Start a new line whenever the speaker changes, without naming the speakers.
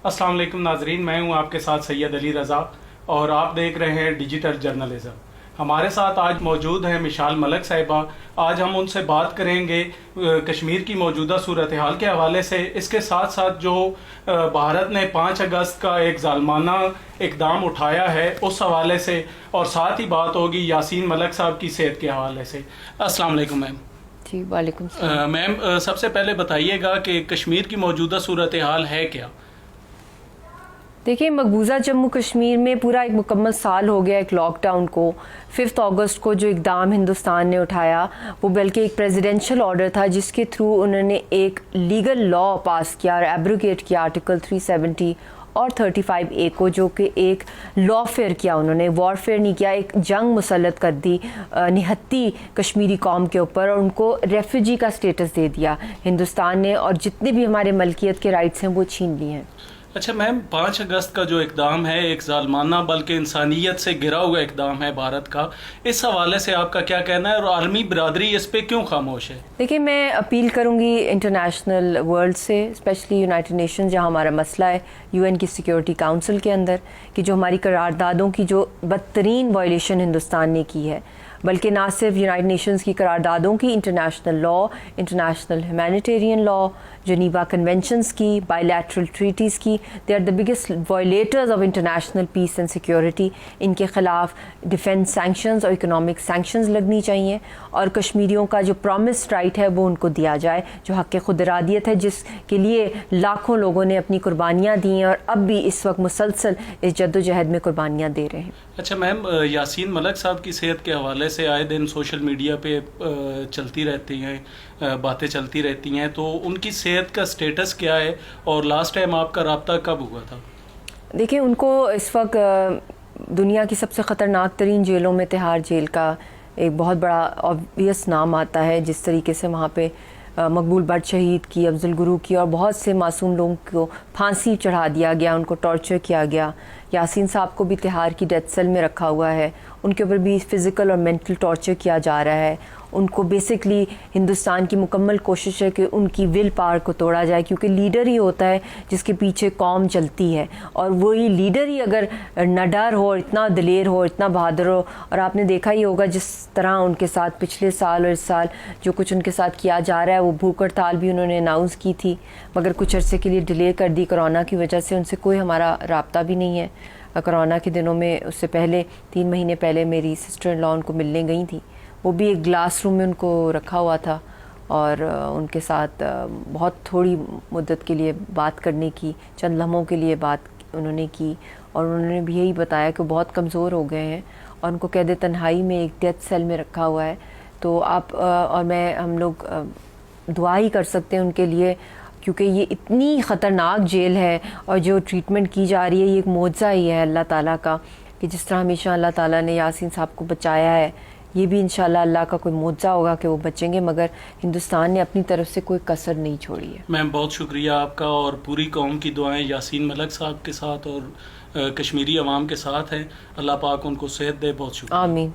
अस्सलाम वालेकुम नाजरीन, मैं हूं आपके साथ सैयद अली रज़ा और आप देख रहे हैं डिजिटल जर्नलिज्म। हमारे साथ आज मौजूद हैं मिशाल मलक साहिबा। आज हम उनसे बात करेंगे कश्मीर की मौजूदा सूरत हाल के हवाले से, इसके साथ साथ जो भारत ने 5 अगस्त का एक जालमाना इकदाम उठाया है उस हवाले से, और साथ ही बात होगी यासीन मलक साहब की सेहत के हवाले से। अस्सलाम वालेकुम मैम।
जी वालेकुम सलाम।
मैम सबसे पहले बताइएगा कि कश्मीर की मौजूदा सूरत हाल है क्या?
देखिए, मकबूजा जम्मू कश्मीर में पूरा एक मुकम्मल साल हो गया एक लॉकडाउन को। 5 अगस्त को जो इकदाम हिंदुस्तान ने उठाया वो बल्कि एक प्रेसिडेंशियल ऑर्डर था जिसके थ्रू उन्होंने एक लीगल लॉ पास किया और एब्रोगेट किया आर्टिकल 370 और 35A को, जो कि एक लॉफेयर किया। उन्होंने वॉरफेयर नहीं किया, एक जंग मुसल्लत कर दी निहत्ती कश्मीरी कौम के ऊपर और उनको रेफ्यूजी का स्टेटस दे दिया हिंदुस्तान ने, और जितने भी हमारे मलकियत के राइट्स हैं वो छीन लिए हैं।
अच्छा मैम, 5 अगस्त का जो इकदाम है एक जालमाना बल्कि इंसानियत से गिरा हुआ इकदाम है भारत का, इस हवाले से आपका क्या कहना है और आलमी बिरादरी इस पे क्यों खामोश है?
देखिए, मैं अपील करूंगी इंटरनेशनल वर्ल्ड से, स्पेशली यूनाइटेड नेशन जहां हमारा मसला है UN की सिक्योरिटी काउंसिल के अंदर, कि जो हमारी करारदादों की जो बदतरीन वायलेशन हिंदुस्तान ने की है, बल्कि ना सिर्फ यूनाइटेड नेशंस की करारदादों की, international law, international humanitarian law, Geneva conventions की, बायलैटरल ट्रीटीज़ की, they are the biggest violators of international peace and security. इनके ख़िलाफ़ डिफेंस सैंक्शंस और इकोनॉमिक सैंक्शंस लगनी चाहिए, और कश्मीरियों का जो प्रॉमिस्ड राइट है वो उनको दिया जाए, जो हक़ खुद इरादियत है, जिसके लिए लाखों लोगों ने अपनी कुर्बानियाँ दी हैं और अब भी इस वक्त मुसलसल इस जद्दोजहद में कुर्बानियाँ दे रहे हैं।
अच्छा मैम, यासीन मलक साहब की सेहत के हवाले से आए दिन सोशल मीडिया पे चलती रहती हैं, बातें चलती रहती हैं, तो उनकी सेहत का स्टेटस क्या है और लास्ट टाइम आपका रब्ता कब हुआ था? देखिए,
उनको इस वक्त दुनिया की सबसे ख़तरनाक तरीन जेलों में तिहाड़ जेल का एक बहुत बड़ा ऑब्वियस नाम आता है। जिस तरीके से वहाँ पे मकबूल भट्ट शहीद की, अफजल गुरू की और बहुत से मासूम लोगों को फांसी चढ़ा दिया गया, उनको टॉर्चर किया गया। यासीन साहब को भी तिहाड़ की डेथ सेल में रखा हुआ है, उनके ऊपर भी फ़िज़िकल और मेंटल टॉर्चर किया जा रहा है। उनको बेसिकली हिंदुस्तान की मुकम्मल कोशिश है कि उनकी विल पावर को तोड़ा जाए, क्योंकि लीडर ही होता है जिसके पीछे कौम चलती है, और वही लीडर ही अगर निडर हो, इतना दिलेर हो, इतना बहादुर हो। और आपने देखा ही होगा जिस तरह उनके साथ पिछले साल और इस साल जो कुछ उनके साथ किया जा रहा है, वो भूख हड़ताल भी उन्होंने अनाउंस की थी मगर कुछ अरसे के लिए डिले कर दी कोरोना की वजह से। उनसे कोई हमारा राब्ता भी नहीं है। कोरोना के दिनों में, उससे पहले 3 महीने पहले मेरी सिस्टर इन लॉ उनको मिलने गई थी, वो भी एक ग्लास रूम में उनको रखा हुआ था और उनके साथ बहुत थोड़ी मुद्दत के लिए बात करने की, चंद लम्हों के लिए बात उन्होंने की, और उन्होंने भी यही बताया कि बहुत कमज़ोर हो गए हैं और उनको कैद तन्हाई में एक डेथ सेल में रखा हुआ है। तो आप और मैं, हम लोग दुआ ही कर सकते हैं उनके लिए, क्योंकि ये इतनी ख़तरनाक जेल है और जो ट्रीटमेंट की जा रही है ये एक मौजज़ा ही है अल्लाह ताला का, कि जिस तरह हमेशा अल्लाह ताला ने यासीन साहब को बचाया है, ये भी इंशाल्लाह अल्लाह का कोई मौजज़ा होगा कि वो बचेंगे, मगर हिंदुस्तान ने अपनी तरफ से कोई कसर नहीं छोड़ी है।
मैम बहुत शुक्रिया आपका, और पूरी कौम की दुआएं यासीन मलक साहब के साथ और कश्मीरी अवाम के साथ हैं। अल्लाह पाक उनको सेहत दे। बहुत शुक्रिया।
आमीन।